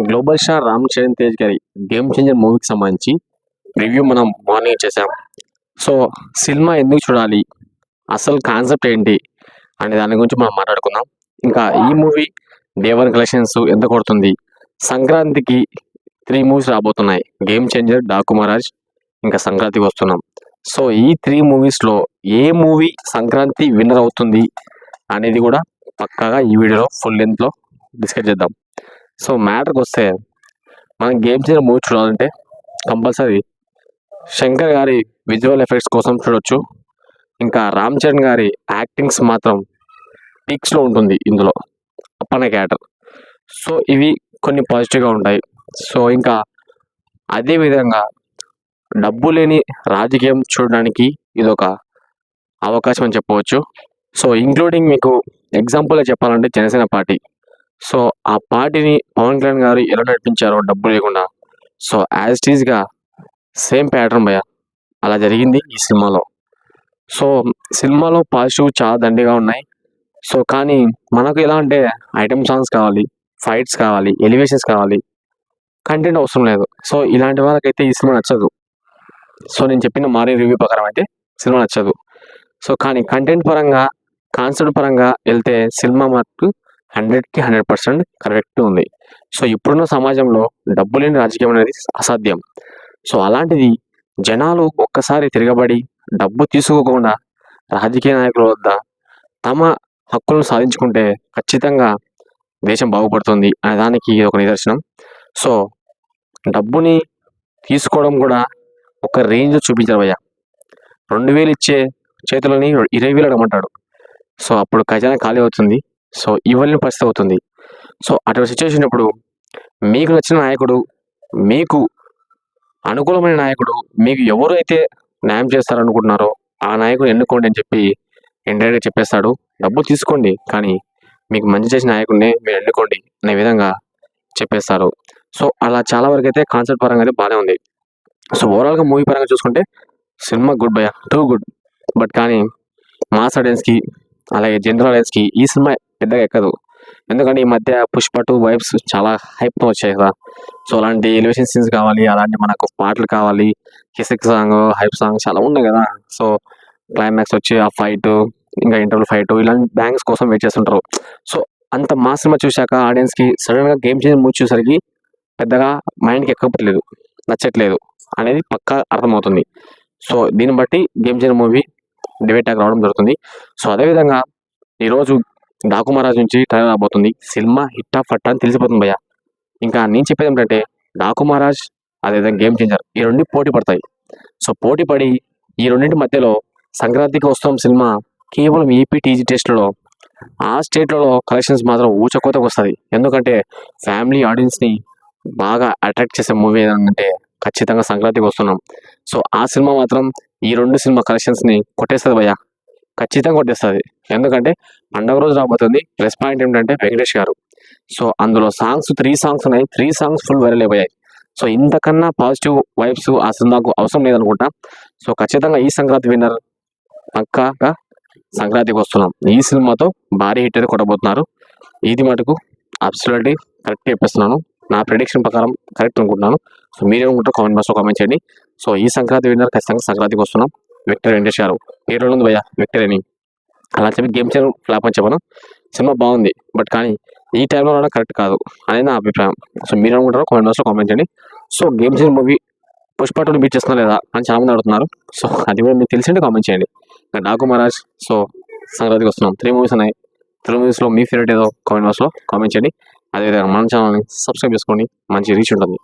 Global star Ram Charan Tej గారి game changer మూవీకి సంబంధించి రివ్యూ మనం మార్నింగ్ చేసాం. సో సినిమా ఎందుకు చూడాలి, అసలు కాన్సెప్ట్ ఏంటి అనే దాని గురించి మనం మాట్లాడుకుందాం. ఇంకా ఈ మూవీ డే 1 కలెక్షన్స్ ఎంత కొడుతుంది, సంక్రాంతికి 3 మూవీస్ రాబోతున్నాయి, గేమ్ చేంజర్, డాకు మహారాజ్, ఇంకా సంక్రాంతికి వస్తున్నాం. సో ఈ 3 మూవీస్లో ఏ మూవీ సంక్రాంతి విన్నర్ అవుతుంది అనేది కూడా పక్కాగా ఈ వీడియోలో ఫుల్ లెంత్లో డిస్కస్ చేద్దాం. సో మ్యాటర్కి వస్తే, మనం గేమ్ చేంజర్ మూవీ చూడాలంటే కంపల్సరీ శంకర్ గారి విజువల్ ఎఫెక్ట్స్ కోసం చూడొచ్చు. ఇంకా రామ్ చరణ్ గారి యాక్టింగ్స్ మాత్రం పీక్స్లో ఉంటుంది ఇందులో, అప్పన్న క్యారెక్టర్. సో ఇవి కొన్ని పాజిటివ్గా ఉంటాయి. సో ఇంకా అదేవిధంగా డబ్బు లేని రాజకీయం చూడడానికి ఇదొక అవకాశం అని చెప్పవచ్చు. సో ఇంక్లూడింగ్ మీకు ఎగ్జాంపుల్గా చెప్పాలంటే జనసేన పార్టీ. సో ఆ పార్టీని పవన్ కళ్యాణ్ గారు ఎలా నడిపించారో డబ్బు లేకుండా, సో యాజ్ ఇట్ ఈజ్గా సేమ్ ప్యాటర్న్ భయ అలా జరిగింది ఈ సినిమాలో. సో సినిమాలో పాజిటివ్ చాలా దండిగా ఉన్నాయి. సో కానీ మనకు ఎలా అంటే ఐటమ్ సాంగ్స్ కావాలి, ఫైట్స్ కావాలి, ఎలివేషన్స్ కావాలి, కంటెంట్ అవసరం లేదు. సో ఇలాంటి వాళ్ళకైతే ఈ సినిమా నచ్చదు. సో నేను చెప్పిన మారే రివ్యూ ప్రకారం అయితే సినిమా నచ్చదు. సో కానీ కంటెంట్ పరంగా, కాన్సెప్ట్ పరంగా వెళ్తే సినిమా మాకు 100కి 100% కరెక్ట్ ఉంది. సో ఇప్పుడున్న సమాజంలో డబ్బు లేని రాజకీయం అనేది అసాధ్యం. సో అలాంటిది జనాలు ఒక్కసారి తిరగబడి డబ్బు తీసుకోకుండా రాజకీయ నాయకుల వద్ద తమ హక్కులను సాధించుకుంటే ఖచ్చితంగా దేశం బాగుపడుతుంది అనే దానికి ఇది ఒక నిదర్శనం. సో డబ్బుని తీసుకోవడం కూడా ఒక రేంజ్ చూపించారు భయ్య. 2,000 ఇచ్చే చేతులని 20,000 అడగమంటాడు. సో అప్పుడు ఖజానా ఖాళీ అవుతుంది. సో ఇవ్వలేని పరిస్థితి అవుతుంది. సో అటువంటి సిచ్యువేషన్ ఇప్పుడు మీకు నచ్చిన నాయకుడు, మీకు అనుకూలమైన నాయకుడు, మీకు ఎవరైతే న్యాయం చేస్తారనుకుంటున్నారో ఆ నాయకుడు ఎన్నుకోండి అని చెప్పి ఇండైరెక్ట్గా చెప్పేస్తాడు. డబ్బులు తీసుకోండి కానీ మీకు మంచి చేసిన నాయకుడినే మీరు ఎన్నుకోండి అనే విధంగా చెప్పేస్తారు. సో అలా చాలా వరకు అయితే కాన్సెప్ట్ పరంగా అయితే బాగానే ఉంది. సో ఓవరాల్గా మూవీ పరంగా చూసుకుంటే సినిమా గుడ్ భయ, టూ గుడ్. బట్ కానీ మాస్ ఆడియన్స్కి అలాగే జనరల్ ఆడియన్స్కి ఈ సినిమా పెద్దగా ఎక్కదు. ఎందుకంటే ఈ మధ్య పుష్ప 2 వైబ్స్ చాలా హైప్తో వచ్చాయి కదా. సో అలాంటి ఎలివేషన్ సీన్స్ కావాలి, అలాంటి మనకు పాటలు కావాలి, కిసిక్ సాంగ్, హైప్ సాంగ్ చాలా ఉన్నాయి కదా. సో క్లైమాక్స్ వచ్చి ఆ ఫైట్, ఇంకా ఇంటర్వల్ ఫైట్, ఇలాంటి బ్యాంగ్స్ కోసం వెయిట్ చేస్తుంటారు. సో అంత మా సినిమా చూశాక ఆడియన్స్కి సడన్గా గేమ్ చేంజర్ మూవీ చూసేసరికి పెద్దగా మైండ్కి ఎక్కట్లేదు, నచ్చట్లేదు అనేది పక్కా అర్థమవుతుంది. సో దీన్ని బట్టి game changer movie debate talk రావడం జరుగుతుంది. సో అదేవిధంగా ఈరోజు డాకు మహారాజ్ నుంచి ట్రైలర్ రాబోతుంది. సినిమా హిట్ ఆఫ్ ఫట్ అని తెలిసిపోతుంది భయ్య. ఇంకా నేను చెప్పేది ఏంటంటే డాకు మహారాజ్ అదేవిధంగా గేమ్ చేంజర్ ఈ రెండు పోటీ పడతాయి. సో పోటీ పడి ఈ రెండింటి మధ్యలో సంక్రాంతికి వస్తాం సినిమా కేవలం ఏపీ టీజీ టెస్ట్లో ఆ స్టేట్లలో కలెక్షన్స్ మాత్రం ఊచకోతకు వస్తుంది. ఎందుకంటే ఫ్యామిలీ ఆడియన్స్ని బాగా అట్రాక్ట్ చేసే మూవీ ఏదంటే ఖచ్చితంగా సంక్రాంతికి వస్తున్నాం. సో ఆ సినిమా మాత్రం ఈ రెండు సినిమా కలెక్షన్స్ని కొట్టేస్తుంది భయ్య, ఖచ్చితంగా కొట్టేస్తుంది. ఎందుకంటే పండగ రోజు రాబోతుంది. ప్లస్ పాయింట్ ఏంటంటే వెంకటేష్ గారు. సో అందులో సాంగ్స్ 3 సాంగ్స్ ఉన్నాయి, 3 సాంగ్స్ ఫుల్ వైరల్ అయిపోయాయి. సో ఇంతకన్నా పాజిటివ్ వైబ్స్ ఆ సినిమాకు అవసరం లేదనుకుంటా. సో ఖచ్చితంగా ఈ సంక్రాంతి విన్నర్ పక్కాగా సంక్రాంతికి వస్తున్నాం. ఈ సినిమాతో భారీ హిట్ అయితే కొట్టబోతున్నారు. ఇది మటుకు అబ్సల్యూట్లీ కరెక్ట్ చెప్పేస్తున్నాను. నా ప్రిడిక్షన్ ప్రకారం కరెక్ట్ అనుకుంటున్నాను. సో మీరేమనుకుంటారో కామెంట్ బాక్స్లో కామెంట్ చేయండి. సో ఈ సంక్రాంతి విన్నర్ ఖచ్చితంగా సంక్రాంతికి వస్తున్నాం. విక్టర్ వెంకటేష్ గారు పేరు ఉంది భయ్య, విక్టర్ అని. అలా చెప్పి గేమ్ చేంజర్ ఫ్లాప్ అని చెప్పను. సినిమా బాగుంది, బట్ కానీ ఈ టైంలో రావడం కరెక్ట్ కాదు అనేది నా అభిప్రాయం. సో మీరు అనుకుంటారో కామెంట్ బాక్స్లో కామెంట్ చేయండి. So game changer movie Pushpa 2 beat చేస్తున్నా లేదా అని చాలామంది అడుగుతున్నారు. సో అది కూడా మీకు తెలిసింటే కామెంట్ చేయండి. డాకు మహారాజ్ సో సంక్రాంతికి వస్తున్నాం. 3 మూవీస్ ఉన్నాయి. 3 మూవీస్లో మీ ఫేవరెట్ ఏదో కామెంట్ బాక్స్లో కామెంట్ చేయండి. అదేవిధంగా మన ఛానల్ని సబ్స్క్రైబ్ చేసుకోండి, మంచి రీచ్ ఉంటుంది.